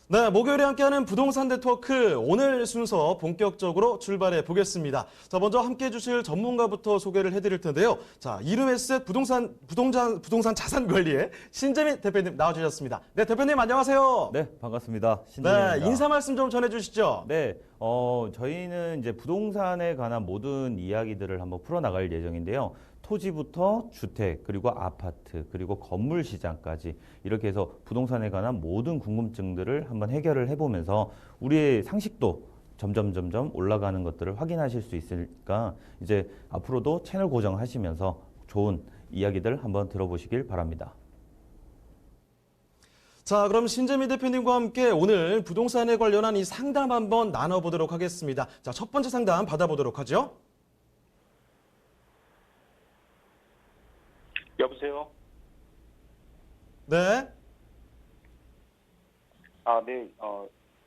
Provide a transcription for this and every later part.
네, 목요일에 함께하는 부동산 네트워크 오늘 순서 본격적으로 출발해 보겠습니다. 자, 먼저 함께해 주실 전문가부터 소개를 해드릴 텐데요. 자, 이름에셋 부동산 자산 관리의 신재민 대표님 나와주셨습니다. 네, 대표님 안녕하세요. 네, 반갑습니다. 네, 신재민입니다. 인사 말씀 좀 전해주시죠. 네, 저희는 이제 부동산에 관한 모든 이야기들을 한번 풀어나갈 예정인데요. 토지부터 주택, 그리고 아파트, 그리고 건물 시장까지 이렇게 해서 부동산에 관한 모든 궁금증들을 한번 해결을 해보면서 우리의 상식도 점점 올라가는 것들을 확인하실 수 있으니까 이제 앞으로도 채널 고정하시면서 좋은 이야기들 한번 들어보시길 바랍니다. 자, 그럼 신재민 대표님과 함께 오늘 부동산에 관련한 이 상담 한번 나눠보도록 하겠습니다. 자, 첫 번째 상담 받아보도록 하죠. 여보세요? 네. 네.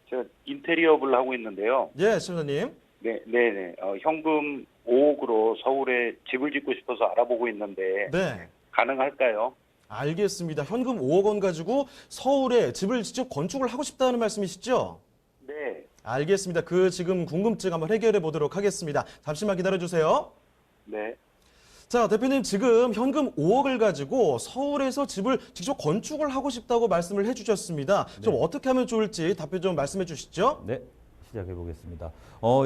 제가 인테리어업을 하고 있는데요. 예, 실장님. 네네. 현금 5억으로 서울에 집을 짓고 싶어서 알아보고 있는데 네. 가능할까요? 알겠습니다. 현금 5억 원 가지고 서울에 집을 직접 건축을 하고 싶다는 말씀이시죠? 네. 알겠습니다. 그 지금 궁금증 한번 해결해 보도록 하겠습니다. 잠시만 기다려 주세요. 네. 자, 대표님 지금 현금 5억을 가지고 서울에서 집을 직접 건축을 하고 싶다고 말씀을 해주셨습니다. 좀 어떻게 하면 좋을지 답변 좀 말씀해 주시죠. 네, 시작해 보겠습니다.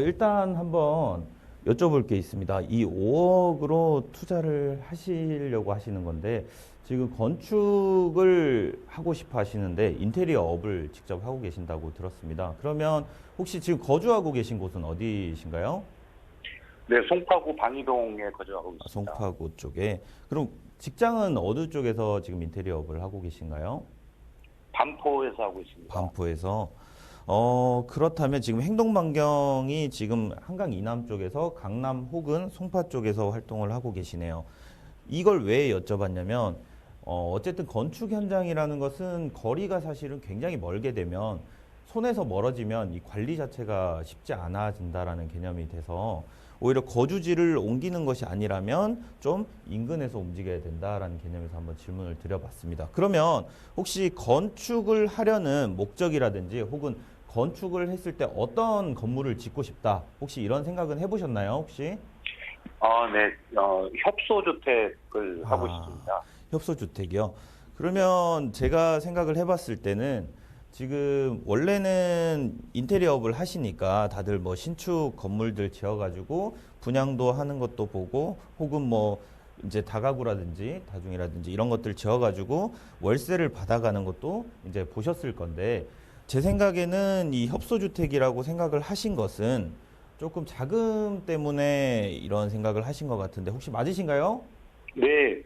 일단 한번 여쭤볼 게 있습니다. 이 5억으로 투자를 하시려고 하시는 건데 지금 건축을 하고 싶어 하시는데 인테리어 업을 직접 하고 계신다고 들었습니다. 그러면 혹시 지금 거주하고 계신 곳은 어디신가요? 네, 송파구 방이동에 거주하고 있습니다. 송파구 쪽에. 그럼 직장은 어느 쪽에서 지금 인테리어 업을 하고 계신가요? 반포에서 하고 있습니다. 반포에서. 그렇다면 지금 행동 반경이 지금 한강 이남 쪽에서 강남 혹은 송파 쪽에서 활동을 하고 계시네요. 이걸 왜 여쭤봤냐면, 어쨌든 건축 현장이라는 것은 거리가 사실은 굉장히 멀게 되면 손에서 멀어지면 이 관리 자체가 쉽지 않아진다라는 개념이 돼서 오히려 거주지를 옮기는 것이 아니라면 좀 인근에서 움직여야 된다라는 개념에서 한번 질문을 드려봤습니다. 그러면 혹시 건축을 하려는 목적이라든지 혹은 건축을 했을 때 어떤 건물을 짓고 싶다 혹시 이런 생각은 해보셨나요 혹시? 네. 협소주택을 하고 싶습니다. 협소주택이요. 그러면 제가 생각을 해봤을 때는 지금 원래는 인테리어업을 하시니까 다들 뭐 신축 건물들 지어가지고 분양도 하는 것도 보고 혹은 뭐 이제 다가구라든지 다중이라든지 이런 것들 지어가지고 월세를 받아가는 것도 이제 보셨을 건데 제 생각에는 이 협소주택이라고 생각을 하신 것은 조금 자금 때문에 이런 생각을 하신 것 같은데 혹시 맞으신가요? 네.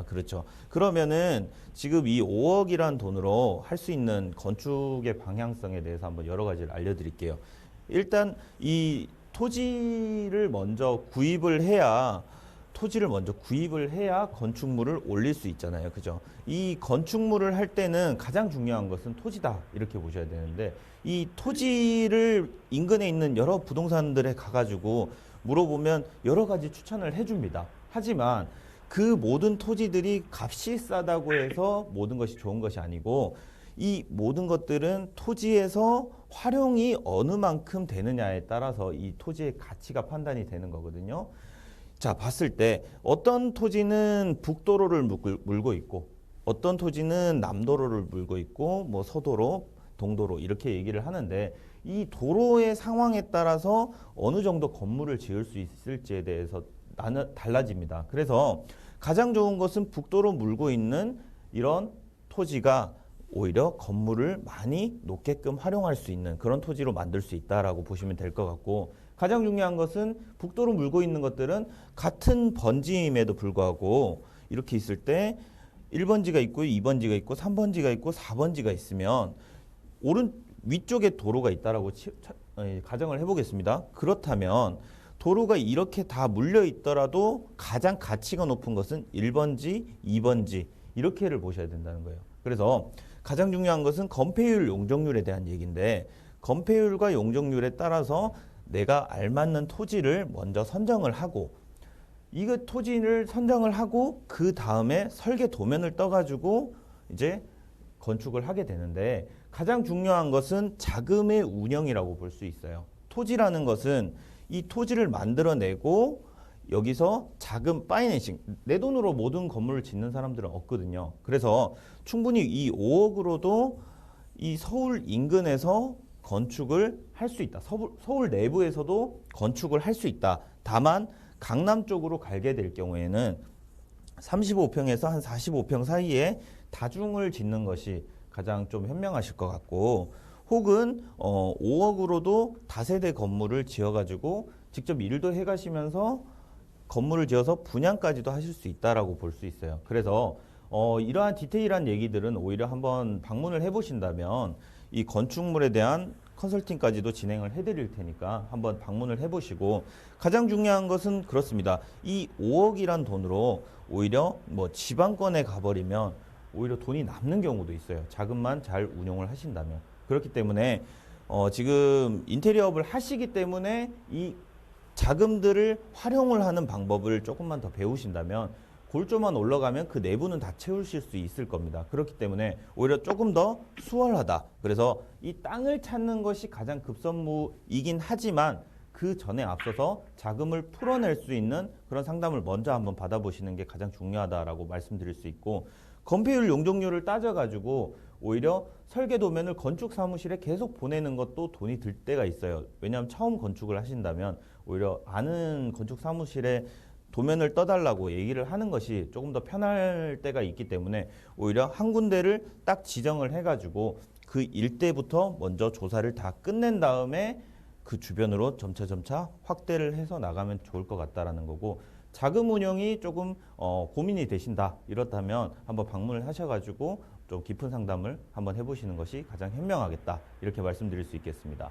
그렇죠. 그러면은 지금 이 5억이란 돈으로 할 수 있는 건축의 방향성에 대해서 한번 여러 가지를 알려드릴게요. 일단 이 토지를 먼저 구입을 해야 건축물을 올릴 수 있잖아요. 그죠? 이 건축물을 할 때는 가장 중요한 것은 토지다. 이렇게 보셔야 되는데 이 토지를 인근에 있는 여러 부동산들에 가가지고 물어보면 여러 가지 추천을 해줍니다. 하지만 그 모든 토지들이 값이 싸다고 해서 모든 것이 좋은 것이 아니고 이 모든 것들은 토지에서 활용이 어느 만큼 되느냐에 따라서 이 토지의 가치가 판단이 되는 거거든요. 자, 봤을 때 어떤 토지는 북도로를 물고 있고 어떤 토지는 남도로를 물고 있고 뭐 서도로, 동도로 이렇게 얘기를 하는데 이 도로의 상황에 따라서 어느 정도 건물을 지을 수 있을지에 대해서 달라집니다. 그래서 가장 좋은 것은 북도로 물고 있는 이런 토지가 오히려 건물을 많이 높게끔 활용할 수 있는 그런 토지로 만들 수 있다라고 보시면 될 것 같고 가장 중요한 것은 북도로 물고 있는 것들은 같은 번지임에도 불구하고 이렇게 있을 때 1번지가 있고 2번지가 있고 3번지가 있고 4번지가 있으면 위쪽에 도로가 있다라고 가정을 해보겠습니다. 그렇다면 도로가 이렇게 다 물려 있더라도 가장 가치가 높은 것은 1번지, 2번지 이렇게를 보셔야 된다는 거예요. 그래서 가장 중요한 것은 건폐율, 용적률에 대한 얘기인데 건폐율과 용적률에 따라서 내가 알맞는 토지를 먼저 선정을 하고 이거 토지를 선정을 하고 그 다음에 설계 도면을 떠가지고 이제 건축을 하게 되는데 가장 중요한 것은 자금의 운영이라고 볼 수 있어요. 토지라는 것은 이 토지를 만들어내고 여기서 자금 파이낸싱, 내 돈으로 모든 건물을 짓는 사람들은 없거든요. 그래서 충분히 이 5억으로도 이 서울 인근에서 건축을 할 수 있다. 서울 내부에서도 건축을 할 수 있다. 다만 강남 쪽으로 가게 될 경우에는 35평에서 한 45평 사이에 다중을 짓는 것이 가장 좀 현명하실 것 같고, 혹은 5억으로도 다세대 건물을 지어가지고 직접 일도 해가시면서 건물을 지어서 분양까지도 하실 수 있다라고 볼 수 있어요. 그래서 이러한 디테일한 얘기들은 오히려 한번 방문을 해보신다면 이 건축물에 대한 컨설팅까지도 진행을 해드릴 테니까 한번 방문을 해보시고, 가장 중요한 것은 그렇습니다. 이 5억이란 돈으로 오히려 뭐 지방권에 가버리면 오히려 돈이 남는 경우도 있어요. 자금만 잘 운용을 하신다면. 그렇기 때문에 지금 인테리어업을 하시기 때문에 이 자금들을 활용을 하는 방법을 조금만 더 배우신다면 골조만 올라가면 그 내부는 다 채우실 수 있을 겁니다. 그렇기 때문에 오히려 조금 더 수월하다. 그래서 이 땅을 찾는 것이 가장 급선무이긴 하지만 그 전에 앞서서 자금을 풀어낼 수 있는 그런 상담을 먼저 한번 받아보시는 게 가장 중요하다라고 말씀드릴 수 있고, 건폐율 용적률을 따져가지고 오히려 설계 도면을 건축 사무실에 계속 보내는 것도 돈이 들 때가 있어요. 왜냐하면 처음 건축을 하신다면 오히려 아는 건축 사무실에 도면을 떠달라고 얘기를 하는 것이 조금 더 편할 때가 있기 때문에 오히려 한 군데를 딱 지정을 해가지고 그 일대부터 먼저 조사를 다 끝낸 다음에 그 주변으로 점차 확대를 해서 나가면 좋을 것 같다라는 거고, 자금 운영이 조금 고민이 되신다 이렇다면 한번 방문을 하셔가지고 좀 깊은 상담을 한번 해보시는 것이 가장 현명하겠다 이렇게 말씀드릴 수 있겠습니다.